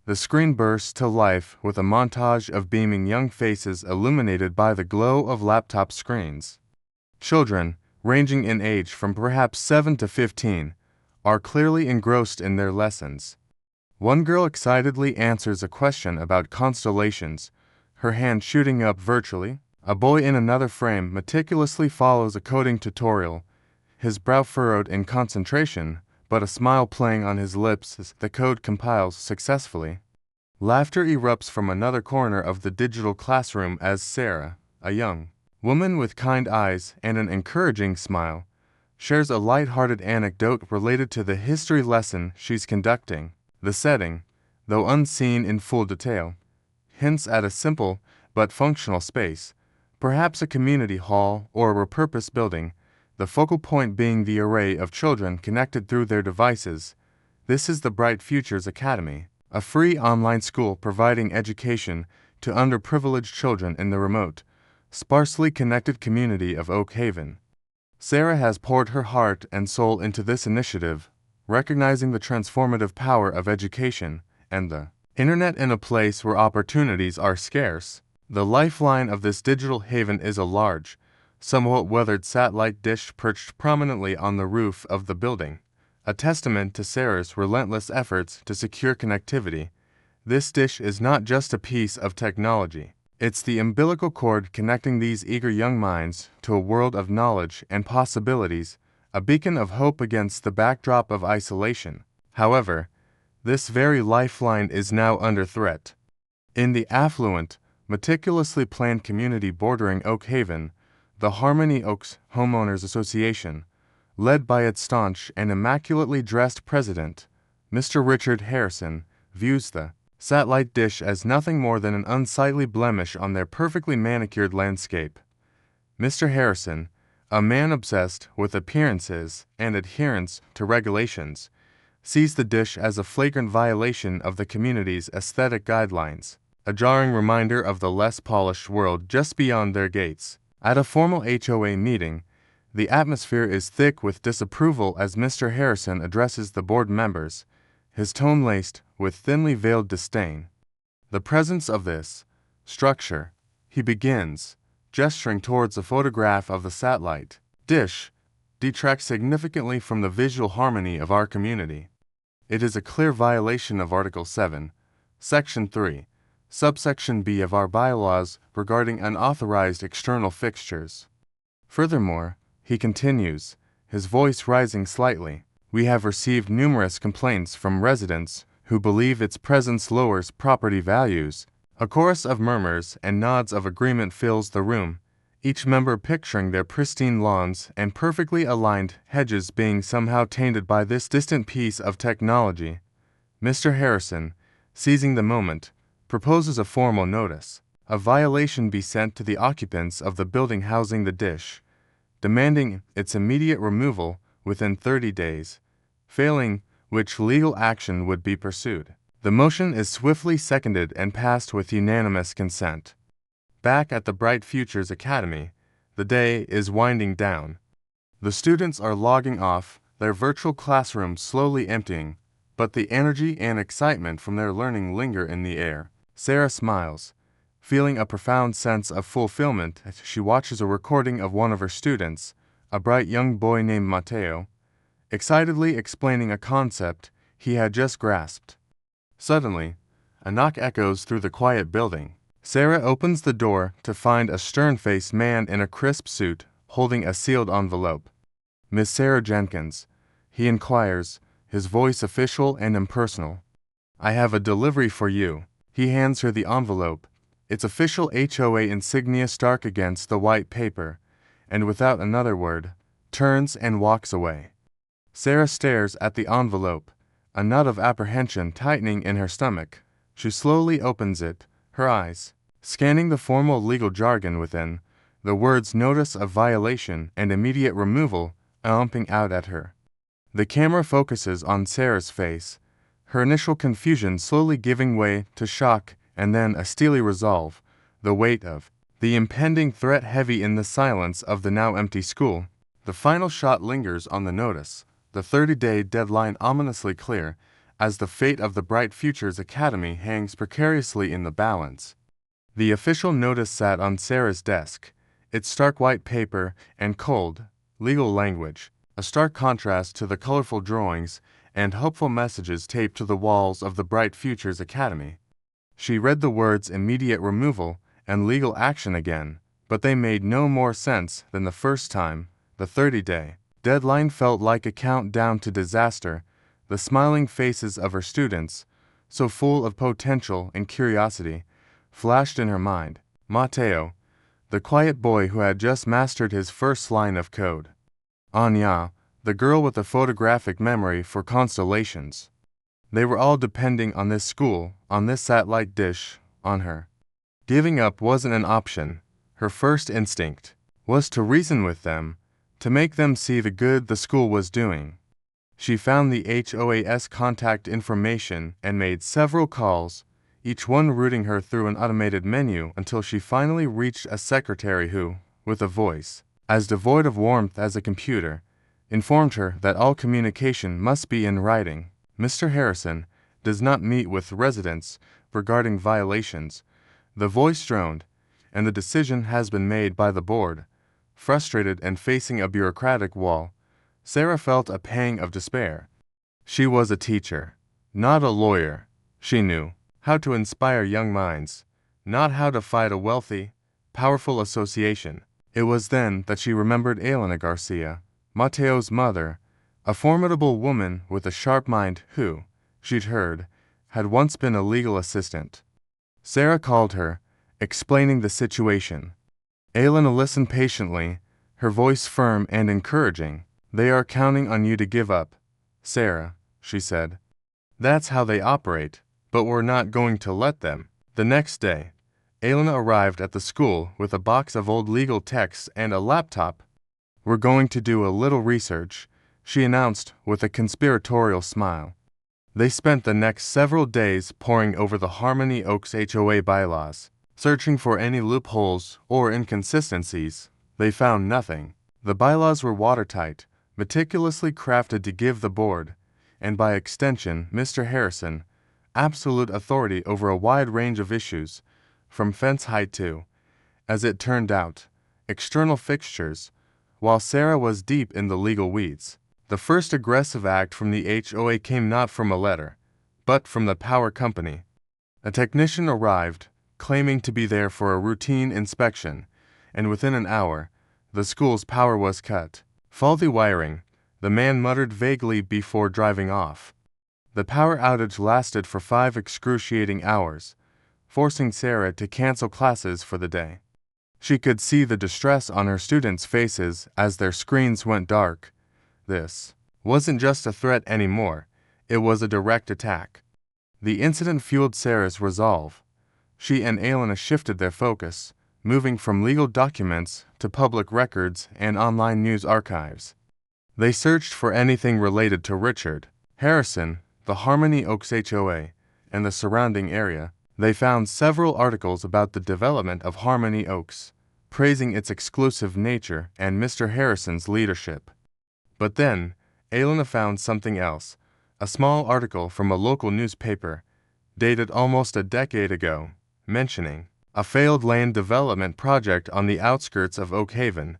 The screen bursts to life with a montage of beaming young faces illuminated by the glow of laptop screens. Children, ranging in age from perhaps 7 to 15, are clearly engrossed in their lessons. One girl excitedly answers a question about constellations, her hand shooting up virtually. A boy in another frame meticulously follows a coding tutorial, his brow furrowed in concentration, but a smile playing on his lips as the code compiles successfully. Laughter erupts from another corner of the digital classroom as Sarah, a young woman with kind eyes and an encouraging smile, shares a light-hearted anecdote related to the history lesson she's conducting. The setting, though unseen in full detail, hints at a simple but functional space, perhaps a community hall or a repurposed building, the focal point being the array of children connected through their devices. This is the Bright Futures Academy, a free online school providing education to underprivileged children in the remote, sparsely connected community of Oak Haven. Sarah has poured her heart and soul into this initiative, recognizing the transformative power of education and the internet in a place where opportunities are scarce. The lifeline of this digital haven is a large, somewhat weathered satellite dish perched prominently on the roof of the building, a testament to Sarah's relentless efforts to secure connectivity. This dish is not just a piece of technology. It's the umbilical cord connecting these eager young minds to a world of knowledge and possibilities, a beacon of hope against the backdrop of isolation. However, this very lifeline is now under threat. In the affluent, meticulously planned community bordering Oak Haven, the Harmony Oaks Homeowners Association, led by its staunch and immaculately dressed president, Mr. Richard Harrison, views the satellite dish as nothing more than an unsightly blemish on their perfectly manicured landscape. Mr. Harrison, a man obsessed with appearances and adherence to regulations, sees the dish as a flagrant violation of the community's aesthetic guidelines, a jarring reminder of the less polished world just beyond their gates. At a formal HOA meeting, the atmosphere is thick with disapproval as Mr. Harrison addresses the board members, his tone laced with thinly veiled disdain. The presence of this structure, he begins, gesturing towards a photograph of the satellite dish, detracts significantly from the visual harmony of our community. It is a clear violation of Article 7, Section 3, Subsection B of our bylaws regarding unauthorized external fixtures. Furthermore, he continues, his voice rising slightly, we have received numerous complaints from residents who believe its presence lowers property values. A chorus of murmurs and nods of agreement fills the room, each member picturing their pristine lawns and perfectly aligned hedges being somehow tainted by this distant piece of technology. Mr. Harrison, seizing the moment, proposes a formal notice. A violation be sent to the occupants of the building housing the dish, demanding its immediate removal within 30 days, failing which legal action would be pursued. The motion is swiftly seconded and passed with unanimous consent. Back at the Bright Futures Academy, the day is winding down. The students are logging off, their virtual classrooms slowly emptying, but the energy and excitement from their learning linger in the air. Sarah smiles, feeling a profound sense of fulfillment as she watches a recording of one of her students, a bright young boy named Mateo, excitedly explaining a concept he had just grasped. Suddenly, a knock echoes through the quiet building. Sarah opens the door to find a stern-faced man in a crisp suit holding a sealed envelope. Miss Sarah Jenkins, he inquires, his voice official and impersonal. I have a delivery for you. He hands her the envelope, its official HOA insignia stark against the white paper, and without another word, turns and walks away. Sarah stares at the envelope, a knot of apprehension tightening in her stomach. She slowly opens it, her eyes scanning the formal legal jargon within, the words notice of violation and immediate removal jumping out at her. The camera focuses on Sarah's face, her initial confusion slowly giving way to shock and then a steely resolve, the weight of the impending threat heavy in the silence of the now empty school. The final shot lingers on the notice, the 30-day deadline ominously clear, as the fate of the Bright Futures Academy hangs precariously in the balance. The official notice sat on Sarah's desk, its stark white paper and cold, legal language, a stark contrast to the colorful drawings and hopeful messages taped to the walls of the Bright Futures Academy. She read the words immediate removal and legal action again, but they made no more sense than the first time. The 30-day deadline felt like a countdown to disaster. The smiling faces of her students, so full of potential and curiosity, flashed in her mind. Mateo, the quiet boy who had just mastered his first line of code. Anya, the girl with a photographic memory for constellations. They were all depending on this school, on this satellite dish, on her. Giving up wasn't an option. Her first instinct was to reason with them, to make them see the good the school was doing. She found the HOA's contact information and made several calls, each one routing her through an automated menu until she finally reached a secretary who, with a voice as devoid of warmth as a computer, informed her that all communication must be in writing. Mr. Harrison does not meet with residents regarding violations. The voice droned, and the decision has been made by the board. Frustrated and facing a bureaucratic wall, Sarah felt a pang of despair. She was a teacher, not a lawyer. She knew how to inspire young minds, not how to fight a wealthy, powerful association. It was then that she remembered Elena Garcia, Mateo's mother, a formidable woman with a sharp mind who, she'd heard, had once been a legal assistant. Sarah called her, explaining the situation. Elena listened patiently, her voice firm and encouraging. "They are counting on you to give up, Sarah," she said. "That's how they operate, but we're not going to let them." The next day, Elena arrived at the school with a box of old legal texts and a laptop. "We're going to do a little research," she announced with a conspiratorial smile. They spent the next several days poring over the Harmony Oaks HOA bylaws, searching for any loopholes or inconsistencies. They found nothing. The bylaws were watertight, meticulously crafted to give the board, and by extension Mr. Harrison, absolute authority over a wide range of issues, from fence height to, as it turned out, external fixtures, while Sarah was deep in the legal weeds. The first aggressive act from the HOA came not from a letter, but from the power company. A technician arrived, claiming to be there for a routine inspection, and within an hour, the school's power was cut. "Faulty wiring," the man muttered vaguely before driving off. The power outage lasted for 5 excruciating hours, forcing Sarah to cancel classes for the day. She could see the distress on her students' faces as their screens went dark. This wasn't just a threat anymore, it was a direct attack. The incident fueled Sarah's resolve. She and Elena shifted their focus, moving from legal documents to public records and online news archives. They searched for anything related to Richard Harrison, the Harmony Oaks HOA, and the surrounding area. They found several articles about the development of Harmony Oaks, praising its exclusive nature and Mr. Harrison's leadership. But then, Elena found something else, a small article from a local newspaper, dated almost a decade ago, mentioning a failed land development project on the outskirts of Oak Haven.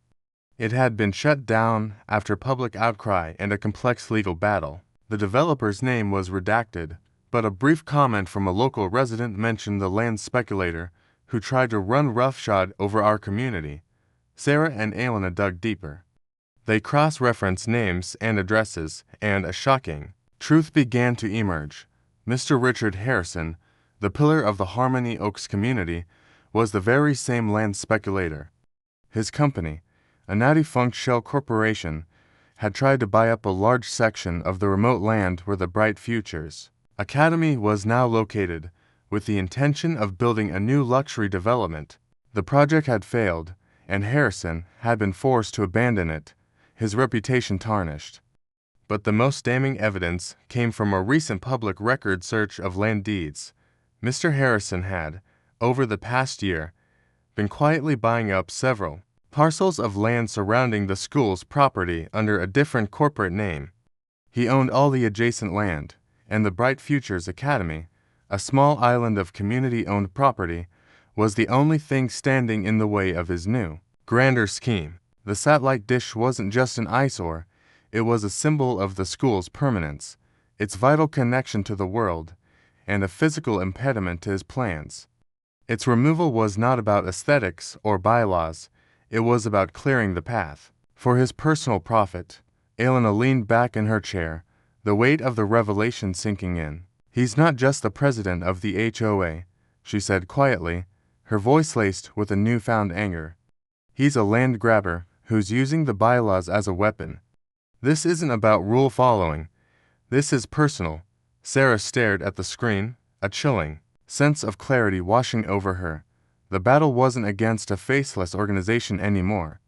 It had been shut down after public outcry and a complex legal battle. The developer's name was redacted, but a brief comment from a local resident mentioned the land speculator who tried to run roughshod over our community. Sarah and Elena dug deeper. They cross-referenced names and addresses, and a shocking truth began to emerge. Mr. Richard Harrison, the pillar of the Harmony Oaks community, was the very same land speculator. His company, a now-defunct shell corporation, had tried to buy up a large section of the remote land where the Bright Futures Academy was now located, with the intention of building a new luxury development. The project had failed, and Harrison had been forced to abandon it, his reputation tarnished. But the most damning evidence came from a recent public record search of land deeds. Mr. Harrison had, over the past year, been quietly buying up several parcels of land surrounding the school's property under a different corporate name. He owned all the adjacent land, and the Bright Futures Academy, a small island of community-owned property, was the only thing standing in the way of his new, grander scheme. The satellite dish wasn't just an eyesore, it was a symbol of the school's permanence, its vital connection to the world, and a physical impediment to his plans. Its removal was not about aesthetics or bylaws, it was about clearing the path. For his personal profit, Elena leaned back in her chair, the weight of the revelation sinking in. "He's not just the president of the HOA," she said quietly, her voice laced with a newfound anger. "He's a land grabber who's using the bylaws as a weapon. This isn't about rule following. This is personal." Sarah stared at the screen, a chilling sense of clarity washing over her. The battle wasn't against a faceless organization anymore.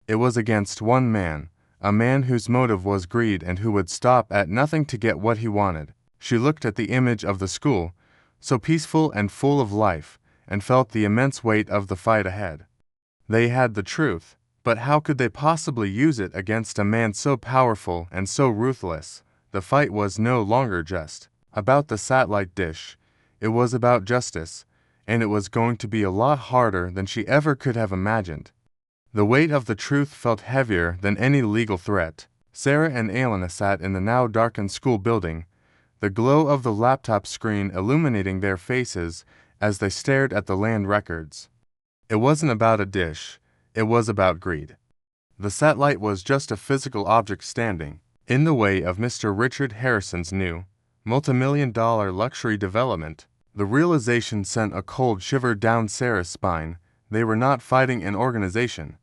It was against one man, a man whose motive was greed and who would stop at nothing to get what he wanted. She looked at the image of the school, so peaceful and full of life, and felt the immense weight of the fight ahead. They had the truth, but how could they possibly use it against a man so powerful and so ruthless? The fight was no longer just about the satellite dish. It was about justice, and it was going to be a lot harder than she ever could have imagined. The weight of the truth felt heavier than any legal threat. Sarah and Elena sat in the now darkened school building, the glow of the laptop screen illuminating their faces as they stared at the land records. It wasn't about a dish, it was about greed. The satellite was just a physical object standing in the way of Mr. Richard Harrison's new, multimillion-dollar luxury development. The realization sent a cold shiver down Sarah's spine. They were not fighting an organization.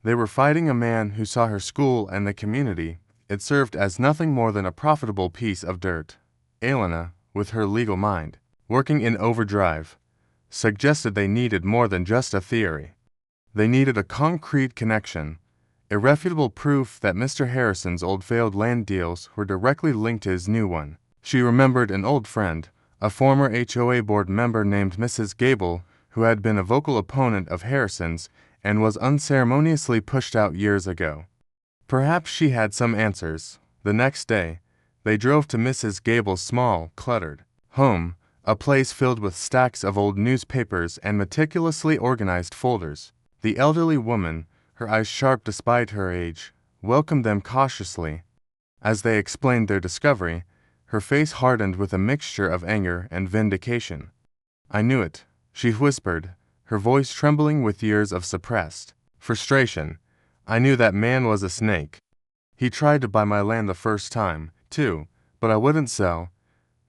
They were fighting a man who saw her school and the community. It served as nothing more than a profitable piece of dirt. Elena, with her legal mind working in overdrive, suggested they needed more than just a theory. They needed a concrete connection, irrefutable proof that Mr. Harrison's old failed land deals were directly linked to his new one. She remembered an old friend, a former HOA board member named Mrs. Gable, who had been a vocal opponent of Harrison's and was unceremoniously pushed out years ago. Perhaps she had some answers. The next day, they drove to Mrs. Gable's small, cluttered home, a place filled with stacks of old newspapers and meticulously organized folders. The elderly woman, her eyes sharp despite her age, welcomed them cautiously. As they explained their discovery, her face hardened with a mixture of anger and vindication. "I knew it," she whispered, her voice trembling with years of suppressed frustration. "I knew that man was a snake. He tried to buy my land the first time, too, but I wouldn't sell."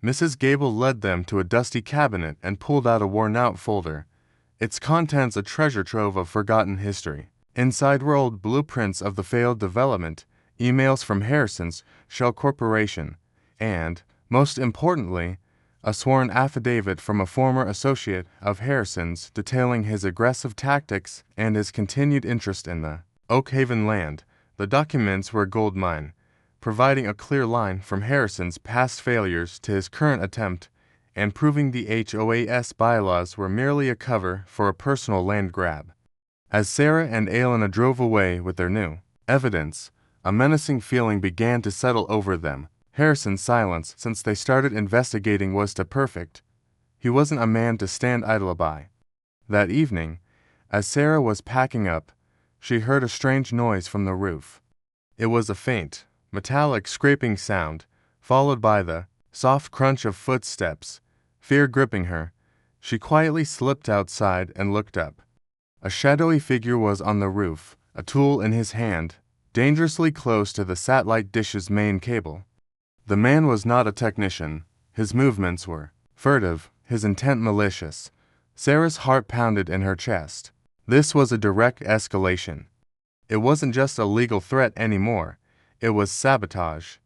Mrs. Gable led them to a dusty cabinet and pulled out a worn-out folder, its contents a treasure trove of forgotten history. Inside were old blueprints of the failed development, emails from Harrison's Shell Corporation, and, most importantly, a sworn affidavit from a former associate of Harrison's detailing his aggressive tactics and his continued interest in the Oak Haven land. The documents were a gold mine, providing a clear line from Harrison's past failures to his current attempt, and proving the HOA's bylaws were merely a cover for a personal land grab. As Sarah and Elena drove away with their new evidence, a menacing feeling began to settle over them. Harrison's silence since they started investigating was too perfect. He wasn't a man to stand idle by. That evening, as Sarah was packing up, she heard a strange noise from the roof. It was a faint, metallic scraping sound, followed by the soft crunch of footsteps. Fear gripping her, she quietly slipped outside and looked up. A shadowy figure was on the roof, a tool in his hand, dangerously close to the satellite dish's main cable. The man was not a technician. His movements were furtive, his intent malicious. Sarah's heart pounded in her chest. This was a direct escalation. It wasn't just a legal threat anymore. It was sabotage.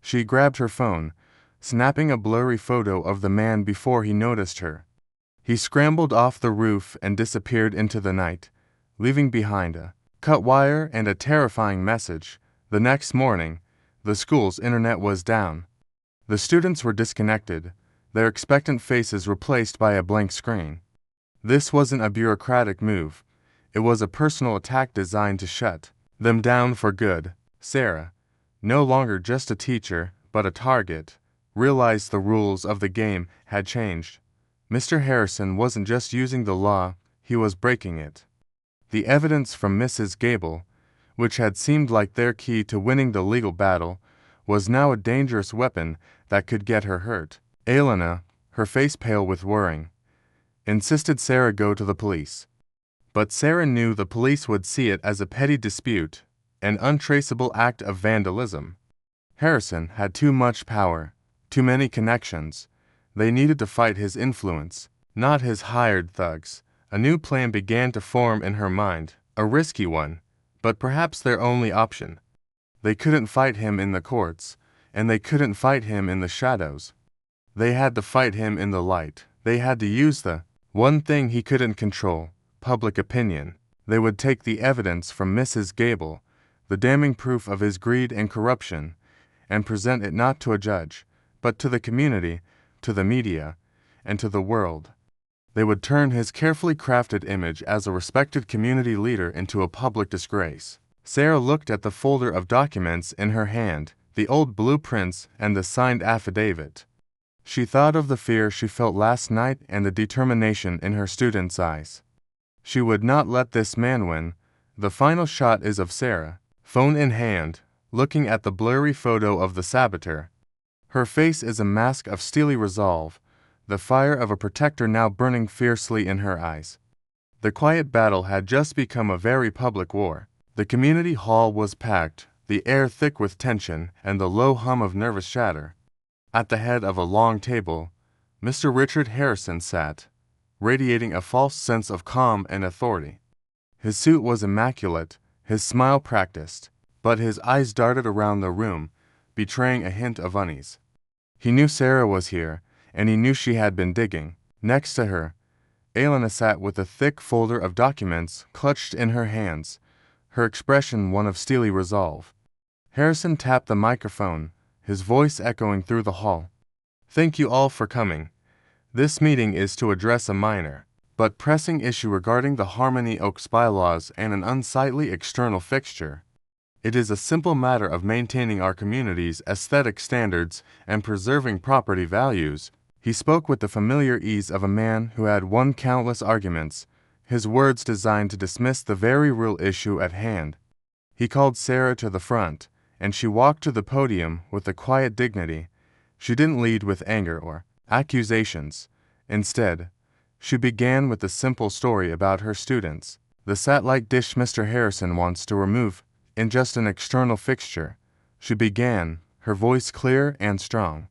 She grabbed her phone, snapping a blurry photo of the man before he noticed her. He scrambled off the roof and disappeared into the night, leaving behind a cut wire and a terrifying message. The next morning, the school's internet was down. The students were disconnected, their expectant faces replaced by a blank screen. This wasn't a bureaucratic move. It was a personal attack designed to shut them down for good. Sarah, no longer just a teacher, but a target, realized the rules of the game had changed. Mr. Harrison wasn't just using the law, he was breaking it. The evidence from Mrs. Gable, which had seemed like their key to winning the legal battle, was now a dangerous weapon that could get her hurt. Elena, her face pale with worrying, insisted Sarah go to the police. But Sarah knew the police would see it as a petty dispute, an untraceable act of vandalism. Harrison had too much power, too many connections. They needed to fight his influence, not his hired thugs. A new plan began to form in her mind, a risky one, but perhaps their only option. They couldn't fight him in the courts, and they couldn't fight him in the shadows. They had to fight him in the light. They had to use the one thing he couldn't control, public opinion. They would take the evidence from Mrs. Gable, the damning proof of his greed and corruption, and present it not to a judge, but to the community, to the media, and to the world. They would turn his carefully crafted image as a respected community leader into a public disgrace. Sarah looked at the folder of documents in her hand, the old blueprints and the signed affidavit. She thought of the fear she felt last night and the determination in her student's eyes. She would not let this man win. The final shot is of Sarah, phone in hand, looking at the blurry photo of the saboteur. Her face is a mask of steely resolve, the fire of a protector now burning fiercely in her eyes. The quiet battle had just become a very public war. The community hall was packed, the air thick with tension and the low hum of nervous chatter. At the head of a long table, Mr. Richard Harrison sat, radiating a false sense of calm and authority. His suit was immaculate, his smile practiced, but his eyes darted around the room, betraying a hint of unease. He knew Sarah was here, and he knew she had been digging. Next to her, Elena sat with a thick folder of documents clutched in her hands, her expression one of steely resolve. Harrison tapped the microphone, his voice echoing through the hall. "Thank you all for coming. This meeting is to address a minor, but pressing issue regarding the Harmony Oaks bylaws and an unsightly external fixture. It is a simple matter of maintaining our community's aesthetic standards and preserving property values." He spoke with the familiar ease of a man who had won countless arguments, his words designed to dismiss the very real issue at hand. He called Sarah to the front, and she walked to the podium with a quiet dignity. She didn't lead with anger or accusations. Instead, she began with a simple story about her students. The satellite dish Mr. Harrison wants to remove in just an external fixture. She began, her voice clear and strong.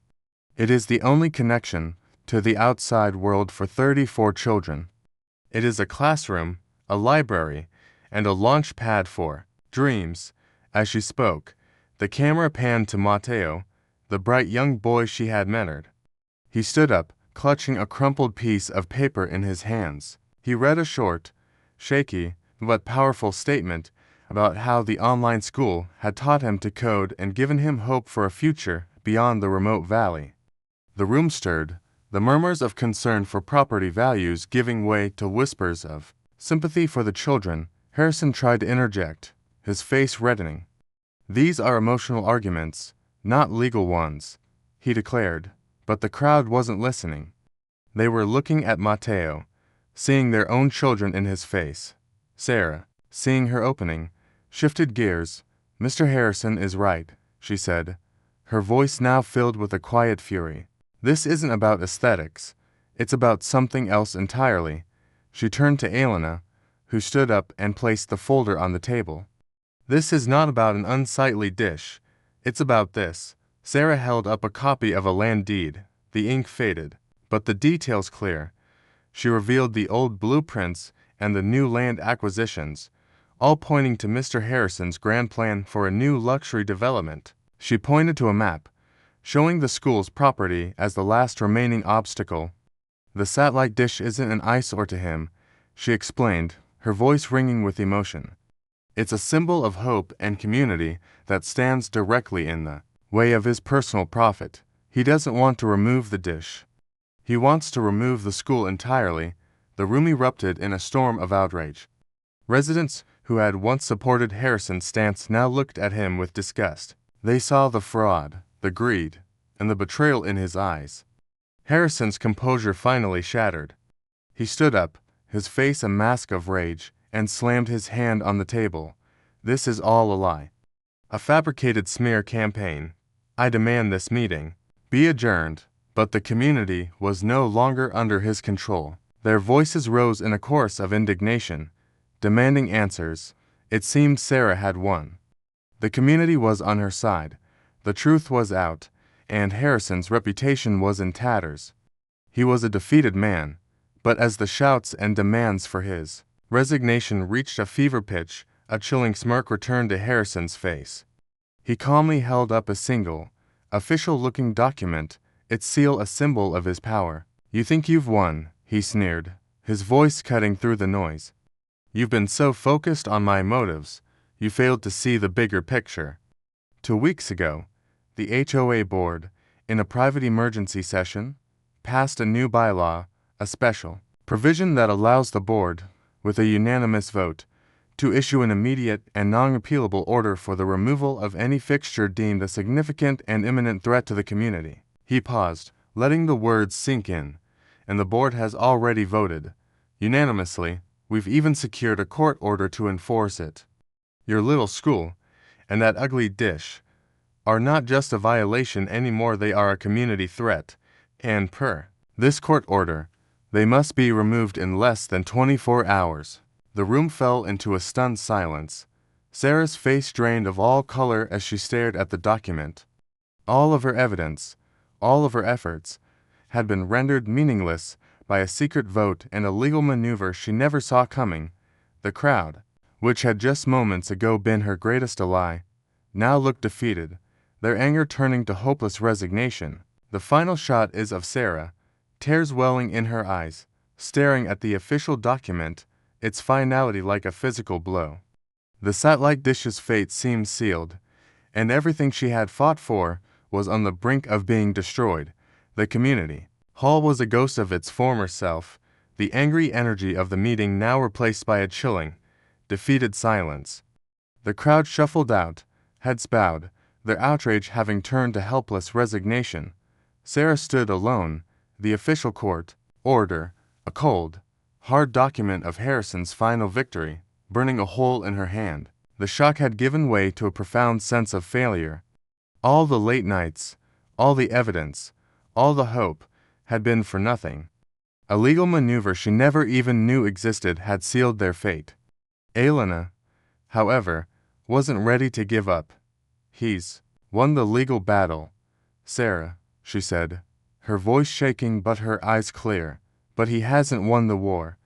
It is the only connection to the outside world for 34 children. It is a classroom, a library, and a launch pad for dreams. As she spoke, the camera panned to Matteo, the bright young boy she had mentored. He stood up, clutching a crumpled piece of paper in his hands. He read a short, shaky, but powerful statement about how the online school had taught him to code and given him hope for a future beyond the remote valley. The room stirred, the murmurs of concern for property values giving way to whispers of sympathy for the children. Harrison tried to interject, his face reddening. "These are emotional arguments, not legal ones," he declared, but the crowd wasn't listening. They were looking at Matteo, seeing their own children in his face. Sarah, seeing her opening, shifted gears. "Mr. Harrison is right," she said, her voice now filled with a quiet fury. "This isn't about aesthetics. It's about something else entirely." She turned to Elena, who stood up and placed the folder on the table. "This is not about an unsightly dish. It's about this." Sarah held up a copy of a land deed. The ink faded, but the details clear. She revealed the old blueprints and the new land acquisitions, all pointing to Mr. Harrison's grand plan for a new luxury development. She pointed to a map, showing the school's property as the last remaining obstacle. "The satellite dish isn't an eyesore to him," she explained, her voice ringing with emotion. "It's a symbol of hope and community that stands directly in the way of his personal profit. He doesn't want to remove the dish. He wants to remove the school entirely." The room erupted in a storm of outrage. Residents who had once supported Harrison's stance now looked at him with disgust. They saw the fraud, the greed, and the betrayal in his eyes. Harrison's composure finally shattered. He stood up, his face a mask of rage, and slammed his hand on the table. This is all a lie. A fabricated smear campaign. I demand this meeting be adjourned. But the community was no longer under his control. Their voices rose in a chorus of indignation, demanding answers. It seemed Sarah had won. The community was on her side. The truth was out, and Harrison's reputation was in tatters. He was a defeated man, but as the shouts and demands for his resignation reached a fever pitch, a chilling smirk returned to Harrison's face. He calmly held up a single, official-looking document, its seal a symbol of his power. You think you've won, he sneered, his voice cutting through the noise. You've been so focused on my motives, you failed to see the bigger picture. 2 weeks ago, the HOA board, in a private emergency session, passed a new bylaw, a special provision that allows the board, with a unanimous vote, to issue an immediate and non-appealable order for the removal of any fixture deemed a significant and imminent threat to the community. He paused, letting the words sink in, and the board has already voted. Unanimously, we've even secured a court order to enforce it. Your little school, and that ugly dish, are not just a violation anymore, they are a community threat, and per this court order, they must be removed in less than 24 hours. The room fell into a stunned silence. Sarah's face drained of all color as she stared at the document. All of her evidence, all of her efforts, had been rendered meaningless by a secret vote and a legal maneuver she never saw coming. The crowd, which had just moments ago been her greatest ally, now looked defeated, their anger turning to hopeless resignation. The final shot is of Sarah, tears welling in her eyes, staring at the official document, its finality like a physical blow. The satellite dish's fate seemed sealed, and everything she had fought for was on the brink of being destroyed. The community hall was a ghost of its former self, the angry energy of the meeting now replaced by a chilling, defeated silence. The crowd shuffled out, heads bowed, their outrage having turned to helpless resignation. Sarah stood alone, the official court order, a cold, hard document of Harrison's final victory, burning a hole in her hand. The shock had given way to a profound sense of failure. All the late nights, all the evidence, all the hope, had been for nothing. A legal maneuver she never even knew existed had sealed their fate. Elena, however, wasn't ready to give up. He's won the legal battle, Sarah, she said, her voice shaking but her eyes clear. But he hasn't won the war.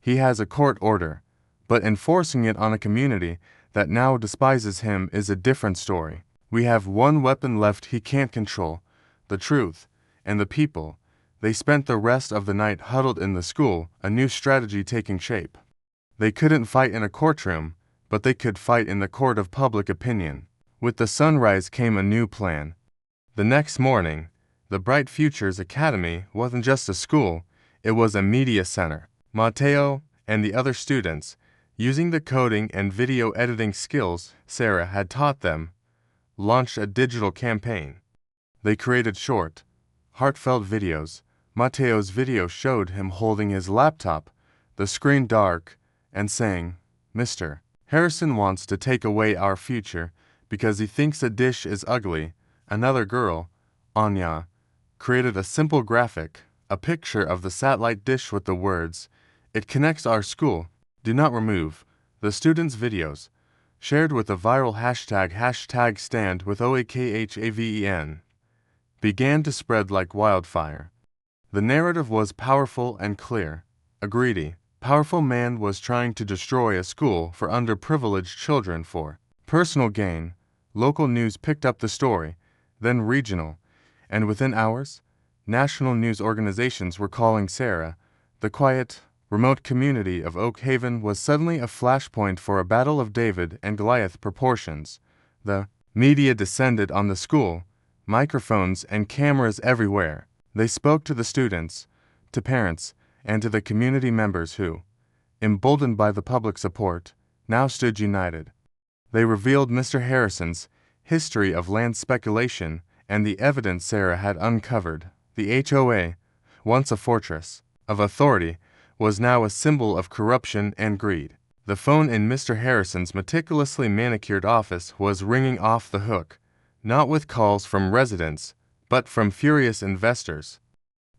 He has a court order, but enforcing it on a community that now despises him is a different story. We have one weapon left he can't control, the truth, and the people. They spent the rest of the night huddled in the school, a new strategy taking shape. They couldn't fight in a courtroom, but they could fight in the court of public opinion. With the sunrise came a new plan. The next morning, the Bright Futures Academy wasn't just a school, it was a media center. Matteo and the other students, using the coding and video editing skills Sarah had taught them, launched a digital campaign. They created short, heartfelt videos. Matteo's video showed him holding his laptop, the screen dark, and saying, "Mr. Harrison wants to take away our future because he thinks the dish is ugly." Another girl, Anya, created a simple graphic, a picture of the satellite dish with the words, "It connects our school. Do not remove." The students' videos, shared with the viral hashtag stand with OAKHAVEN, began to spread like wildfire. The narrative was powerful and clear. A greedy, powerful man was trying to destroy a school for underprivileged children for personal gain. Local news picked up the story, then regional, and within hours, national news organizations were calling Sarah. The quiet, remote community of Oak Haven was suddenly a flashpoint for a battle of David and Goliath proportions. The media descended on the school, microphones and cameras everywhere. They spoke to the students, to parents, and to the community members who, emboldened by the public support, now stood united. They revealed Mr. Harrison's history of land speculation and the evidence Sarah had uncovered. The HOA, once a fortress of authority, was now a symbol of corruption and greed. The phone in Mr. Harrison's meticulously manicured office was ringing off the hook, not with calls from residents, but from furious investors.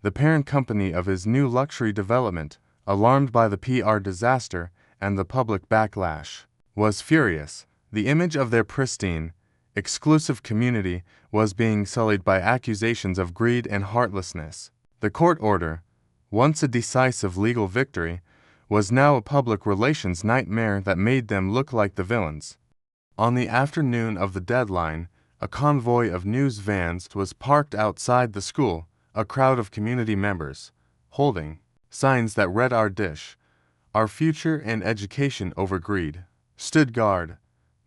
The parent company of his new luxury development, alarmed by the PR disaster and the public backlash, was furious. The image of their pristine, exclusive community was being sullied by accusations of greed and heartlessness. The court order, once a decisive legal victory, was now a public relations nightmare that made them look like the villains. On the afternoon of the deadline, a convoy of news vans was parked outside the school, a crowd of community members, holding signs that read our dish, our future and education over greed, stood guard.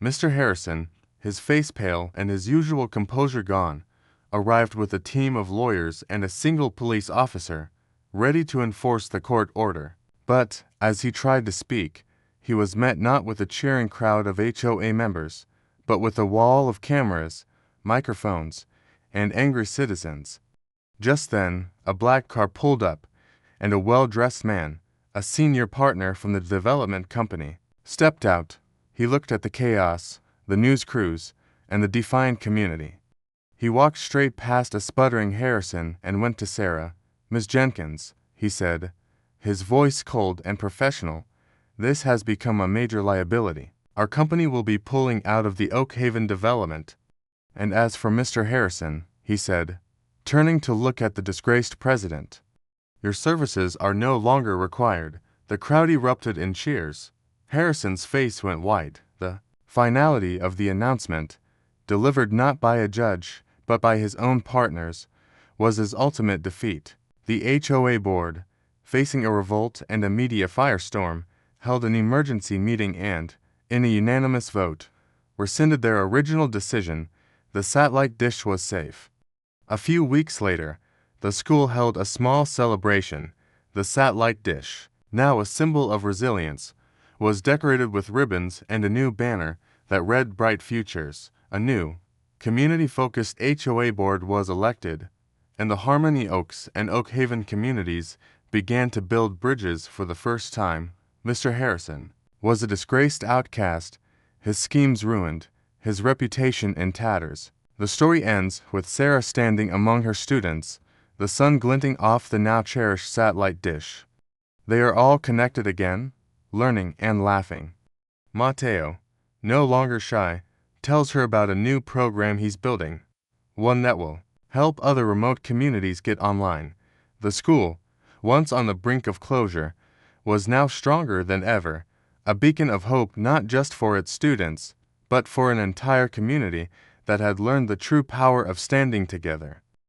Mr. Harrison, his face pale and his usual composure gone, arrived with a team of lawyers and a single police officer, ready to enforce the court order. But, as he tried to speak, he was met not with a cheering crowd of HOA members, but with a wall of cameras, microphones, and angry citizens. Just then, a black car pulled up, and a well-dressed man, a senior partner from the development company, stepped out. He looked at the chaos, the news crews, and the defiant community. He walked straight past a sputtering Harrison and went to Sarah. "Miss Jenkins," he said, his voice cold and professional, "this has become a major liability. Our company will be pulling out of the Oak Haven development. And as for Mr. Harrison," he said, turning to look at the disgraced president, "your services are no longer required." The crowd erupted in cheers. Harrison's face went white. The finality of the announcement, delivered not by a judge, but by his own partners, was his ultimate defeat. The HOA board, facing a revolt and a media firestorm, held an emergency meeting and, in a unanimous vote, rescinded their original decision. The satellite dish was safe. A few weeks later, the school held a small celebration. The satellite dish, now a symbol of resilience, was decorated with ribbons and a new banner that read "Bright Futures." A new, community-focused HOA board was elected, and the Harmony Oaks and Oak Haven communities began to build bridges for the first time. Mr. Harrison was a disgraced outcast, his schemes ruined, his reputation in tatters. The story ends with Sarah standing among her students, the sun glinting off the now cherished satellite dish. They are all connected again, learning and laughing. Mateo, no longer shy, tells her about a new program he's building, one that will help other remote communities get online. The school, once on the brink of closure, was now stronger than ever, a beacon of hope not just for its students, but for an entire community that had learned the true power of standing together.